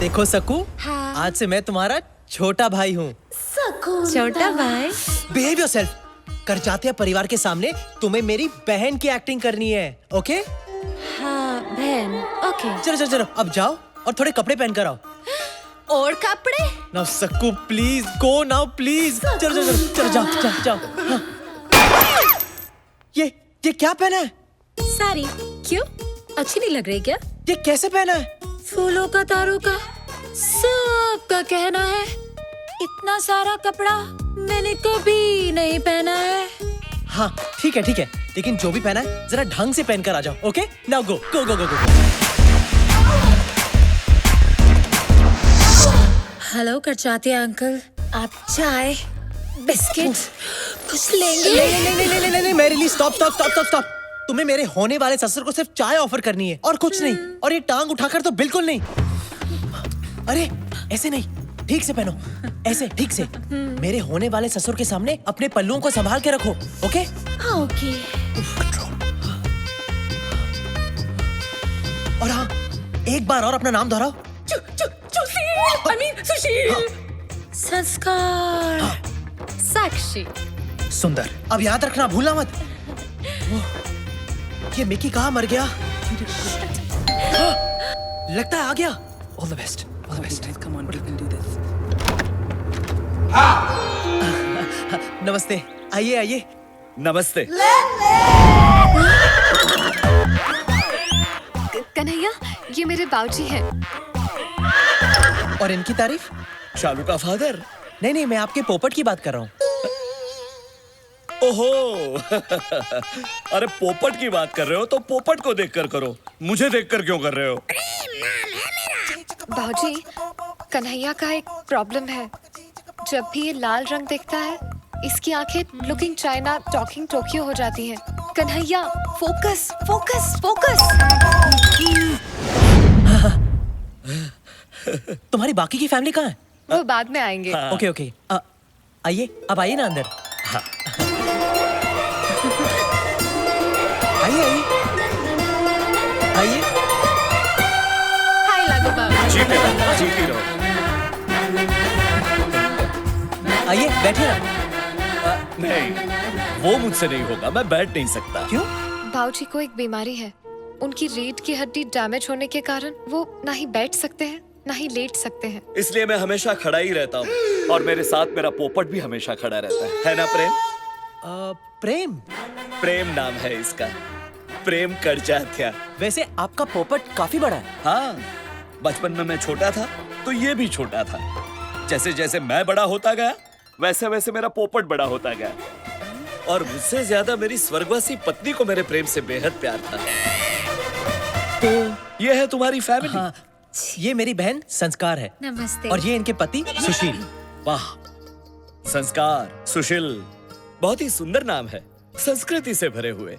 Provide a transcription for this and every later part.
देखो सकू, हाँ। आज से मैं तुम्हारा छोटा भाई हूँ। छोटा भाई। Behave yourself. करजातिया परिवार के सामने तुम्हें मेरी बहन की एक्टिंग करनी है, ओके? हाँ बहन, ओके। चलो चलो चलो, अब जाओ और थोड़े कपड़े पहन कर आओ। और कपड़े? Now Sakku please go now please. चलो चलो चलो चलो जाओ जाओ जाओ। हाँ। ये क्या पहना है? साड़ी। क्यों? अच्छी नहीं लग रही क्या? ये कैसे पहना है? फूलों का, तारों का, सबका कहना है इतना सारा कपड़ा मैंने कभी नहीं पहना है। हाँ ठीक है, लेकिन जो भी पहना है जरा ढंग से पहन कर आ जाओ, ओके? नाउ गो गो गो गो गो। हेलो करचातिया अंकल, आप चाय बिस्किट कुछ लेंगे? नहीं मेरे लिए स्टॉप। तुम्हें मेरे होने वाले ससुर को सिर्फ चाय ऑफर करनी है और कुछ नहीं। और ये टांग उठाकर तो बिल्कुल नहीं। अरे ऐसे नहीं, ठीक से पहनो, ऐसे ठीक से। मेरे होने वाले ससुर के सामने अपने पल्लुओं को संभाल के रखो, ओके? हाँ ओके। और हाँ, एक बार और अपना नाम दोहराओ। सुशील। संस्कार। साक्षी। सुंदर। अब याद रखना, भूलना मत। ये मिकी कहाँ मर गया? लगता है आ गया। All the best. Come on, we can do this. नमस्ते, आइए। नमस्ते। कन्हैया, ये मेरे बाबूजी हैं। और इनकी तारीफ? शालू का फादर। नहीं, मैं आपके पोपट की बात कर रहा हूँ। ओहो अरे पोपट की बात कर रहे हो तो पोपट को देखकर करो, मुझे देखकर क्यों कर रहे हो? बाबूजी, कन्हैया का एक प्रॉब्लम है। जब भी ये लाल रंग देखता है, इसकी आंखें लुकिंग चाइना टॉकिंग टोक्यो हो जाती हैं। Kanhaiya, focus focus focus. तुम्हारी बाकी की फैमिली कहाँ है? वो बाद में आएंगे। ओके। आइए, अब आइए ना अंदर। हाँ। आइए। हाय लागू बाबू। जीते रहो। आइए, बैठिए ना। नहीं, वो मुझसे नहीं होगा, मैं बैठ नहीं सकता। क्यों? बाबूजी को एक बीमारी है। उनकी रीढ़ की हड्डी डैमेज होने के कारण वो ना ही बैठ सकते हैं, ना ही लेट सकते हैं। इसलिए मैं हमेशा खड़ा ही रहता हूँ और मेरे साथ मेरा पोपट भी हमेशा खड़ा रहता है ना प्रेम? प्रेम नाम है इसका, प्रेम करजात्या। वैसे आपका पोपट काफी बड़ा है। हाँ, बचपन में मैं छोटा था तो ये भी छोटा था। जैसे जैसे मैं बड़ा होता गया वैसे वैसे मेरा पोपट बड़ा होता गया और मुझसे ज्यादा मेरी स्वर्गवासी पत्नी को मेरे प्रेम से बेहद प्यार था। तो ये है तुम्हारी फैमिली। हाँ, ये मेरी बहन संस्कार है। नमस्ते। और ये इनके पति सुशील। वाह, संस्कार, सुशील, बहुत ही सुंदर नाम है, संस्कृति से भरे हुए।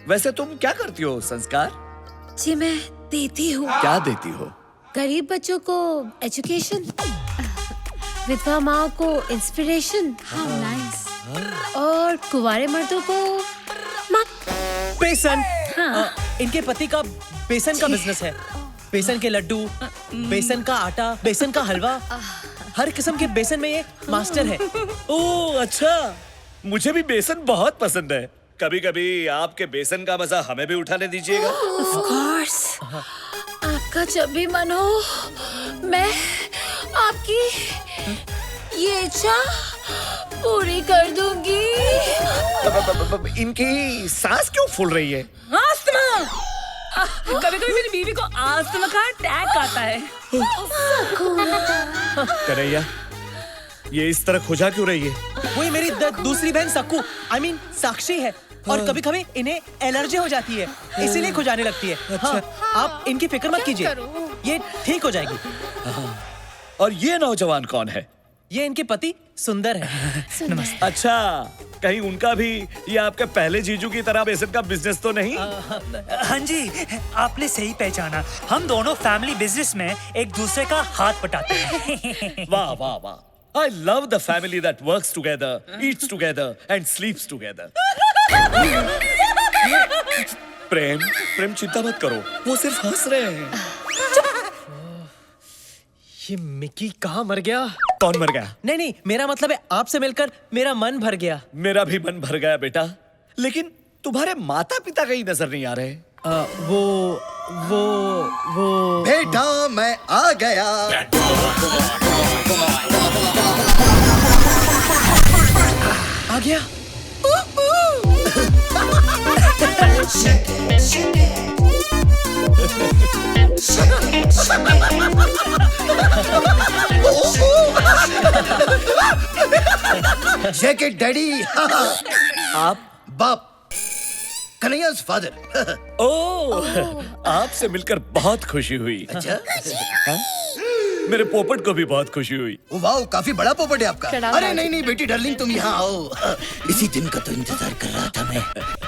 वैसे तुम क्या करती हो संस्कार? जी मैं देती हूँ। क्या देती हो? गरीब बच्चों को एजुकेशन, विधवा माँ को इंस्पिरेशन, और कुंवारे मर्दों को बेसन। हाँ। इनके पति का बेसन का बिजनेस है। बेसन के लड्डू, बेसन का आटा, बेसन का हलवा, हर किस्म के बेसन में ये मास्टर है। ओह अच्छा, मुझे भी बेसन बहुत पसंद है। कभी कभी आपके बेसन का मजा हमें भी उठाने दीजिएगा। Of course। आपका जब भी मन हो मैं आपकी ये इच्छा पूरी कर दूंगी। इनकी सांस क्यों फूल रही है? आस्थमा। कभी-कभी मेरी बीवी को आस्थमा का अटैक आता है। कन्हैया, ये इस तरह खुजा क्यों रही है? वही मेरी दूसरी बहन सक्कू, I mean साक्षी है। और कभी कभी इन्हें एलर्जी हो जाती है, इसीलिए खुजाने लगती है। हाँ, आप इनकी फिक्र मत कीजिए, ये ठीक हो जाएगी। और ये नौजवान कौन है? ये इनके पति सुंदर है। नमस्ते। अच्छा, कहीं उनका भी ये आपके पहले जीजू की तरह बेसन का बिजनेस तो नहीं? हाँ जी, आपने सही पहचाना। हम दोनों फैमिली बिजनेस में एक दूसरे का हाथ बटाते हैं। वाह वाह वाह, I love the family that works together, eats together and sleeps together. प्रेम चिंता मत करो, वो सिर्फ हंस रहे हैं। ये मिकी कहाँ मर गया? कौन मर गया? नहीं नहीं, मेरा मतलब है आपसे मिलकर मेरा मन भर गया। मेरा भी मन भर गया बेटा, लेकिन तुम्हारे माता पिता कहीं नजर नहीं आ रहे। वो बेटा मैं आ गया। आ गया। Jacket daddy. आप? बाप, कन्हैया's फादर। ओह, आपसे मिलकर बहुत खुशी हुई। अच्छा, मेरे पोपट को भी बहुत खुशी हुई। वाह, काफी बड़ा पोपट है आपका। प्रणाम अरे दादी। नहीं नहीं बेटी डार्लिंग, तुम यहाँ आओ। इसी दिन का तो इंतजार कर रहा था मैं।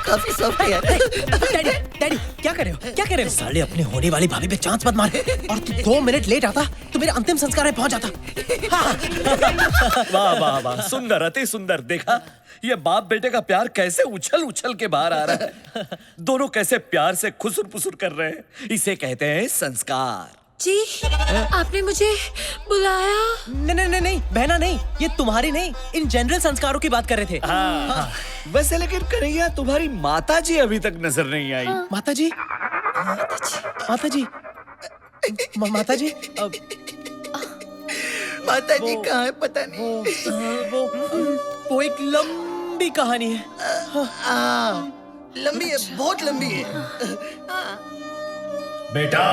काफी सॉफ्ट है। डैडी डैडी क्या कर रहे हो? क्या कर रहे हो? साले अपने होने वाली भाभी पे चांस मत मार। और तू 2 मिनट लेट आता तो मेरे अंतिम संस्कार में पहुंच जाता। वाह वाह वाह, सुंदर, अति सुंदर। देखा ये बाप बेटे का प्यार कैसे उछल उछल के बाहर आ रहा है। दोनों कैसे प्यार से खुसुर पुसुर कर रहे हैं। इसे कहते हैं संस्कार। जी, आपने मुझे बुलाया? नहीं नहीं नहीं नहीं, बहना नहीं, ये तुम्हारी नहीं, इन जनरल संस्कारों की बात कर रहे थे। हाँ। वैसे लेकिन कन्हैया, तुम्हारी माता जी अभी तक नजर नहीं आई। माता जी, माता जी, माता जी, माता जी कहाँ है पता नहीं। वो एक लंबी कहानी है। लंबी है, बहुत लंबी है। बेटा,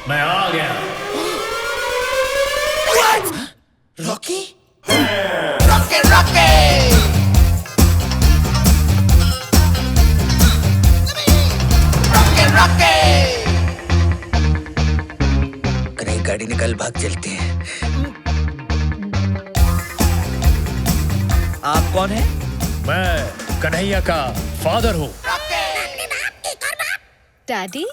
मैं आ गया। रॉकी? कहीं गाड़ी निकल, भाग चलते हैं। आप कौन है? मैं कन्हैया का फादर हूँ। डैडी,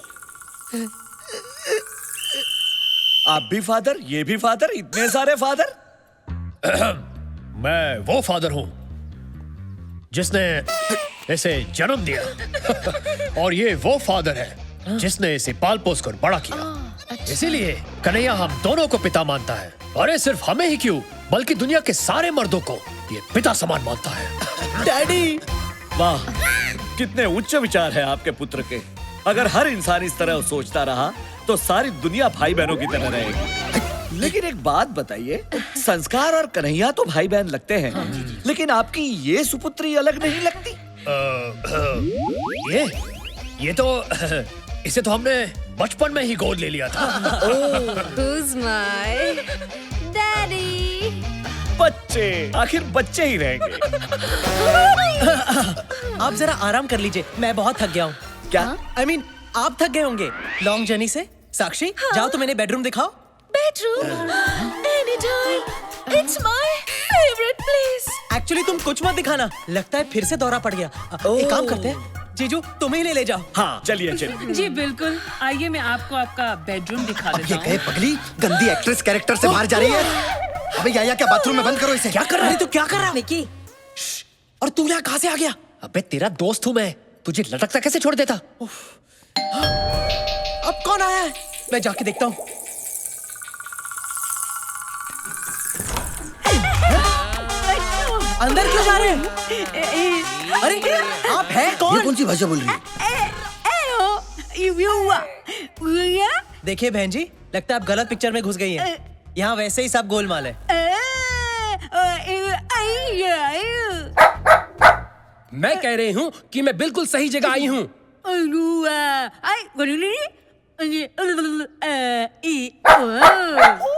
आप भी फादर, ये भी फादर, इतने सारे फादर। मैं वो फादर हूँ जिसने इसे जन्म दिया और ये वो फादर है जिसने इसे पाल पोस कर बड़ा किया। इसीलिए कन्हैया हम दोनों को पिता मानता है। और ये सिर्फ हमें ही क्यों, बल्कि दुनिया के सारे मर्दों को ये पिता समान मानता है। डैडी, वाह, कितने उच्च विचार है आपके पुत्र के। अगर हर इंसान इस तरह सोचता रहा तो सारी दुनिया भाई बहनों की तरह रहेगी। लेकिन एक बात बताइए, संस्कार और कन्हैया तो भाई बहन लगते हैं, लेकिन आपकी ये सुपुत्री अलग नहीं लगती? ये तो इसे तो हमने बचपन में ही गोद ले लिया था। Who's my daddy? बच्चे, आखिर बच्चे ही रहेंगे। आप जरा आराम कर लीजिए, मैं बहुत थक गया हूँ। क्या? I mean, आप थक गए होंगे लॉन्ग जर्नी से। साक्षी, जाओ तो मैंने बेडरूम दिखाओ। Bedroom? Anytime. It's my favorite place. Actually तुम कुछ मत दिखाना, लगता है फिर से दौरा पड़ गया। एक काम करते हैं, जीजू तुम ही ले जाओ। हाँ, चलिए चलिए। जी बिल्कुल, आइए मैं आपको आपका बेडरूम दिखा अब ये देता कहे हूँ। पगली, गंदी एक्ट्रेस कैरेक्टर से बाहर जा रही है। अबे या क्या बाथरूम में बंद करो इसे। क्या कर रहा है तू? क्या कर रहा है मिकी, और तू यहाँ कहाँ से आ गया? अबे तेरा दोस्त हूँ मैं, तुझे लटकता कैसे छोड़ देता? अब कौन आया है? मैं जाके देखता हूँ। अंदर क्यों जा रहे हैं? अरे आप हैं ये कौन? कौन सी भाषा बोल रही है? देखिए बहन जी, लगता है आप गलत पिक्चर में घुस गई हैं। यहाँ वैसे ही सब गोलमाल है। मैं कह रही हूँ कि मैं बिल्कुल सही जगह आई हूँ।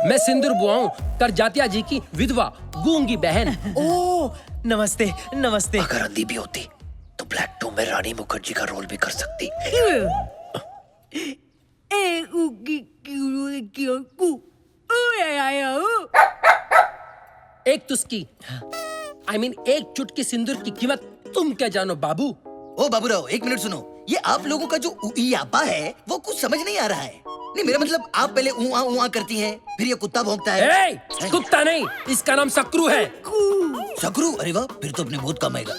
मैं सिंदूर बुआ हूँ, करजातिया जी की विधवा गूंगी बहन। ओह, नमस्ते नमस्ते। अगर अंधी भी होती तो ब्लैक टू में रानी मुखर्जी का रोल भी कर सकती। एक तुस्की, I mean, एक चुटकी सिंदूर की कीमत तुम क्या जानो बाबू। ओ बाबूराव, एक मिनट सुनो। ये आप लोगों का जो उईयापा है वो कुछ समझ नहीं आ रहा है। नहीं, मेरा मतलब आप पहले ऊआ करती हैं, फिर ये कुत्ता भौंकता है। ए, कुत्ता नहीं, इसका नाम सक्रू है। सकरू, अरे वाह, फिर तो अपने बहुत कम आएगा।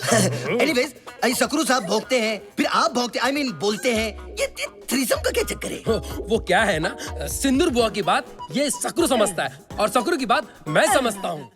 एनीवेज, सकरू साहब भोंकते हैं, फिर आप भोंकते, आई मीन बोलते हैं। ये थ्रीसम का क्या चक्कर है? वो क्या है ना, सिंदूर बुआ की बात ये सकरू समझता है और सकरू की बात मैं समझता हूँ।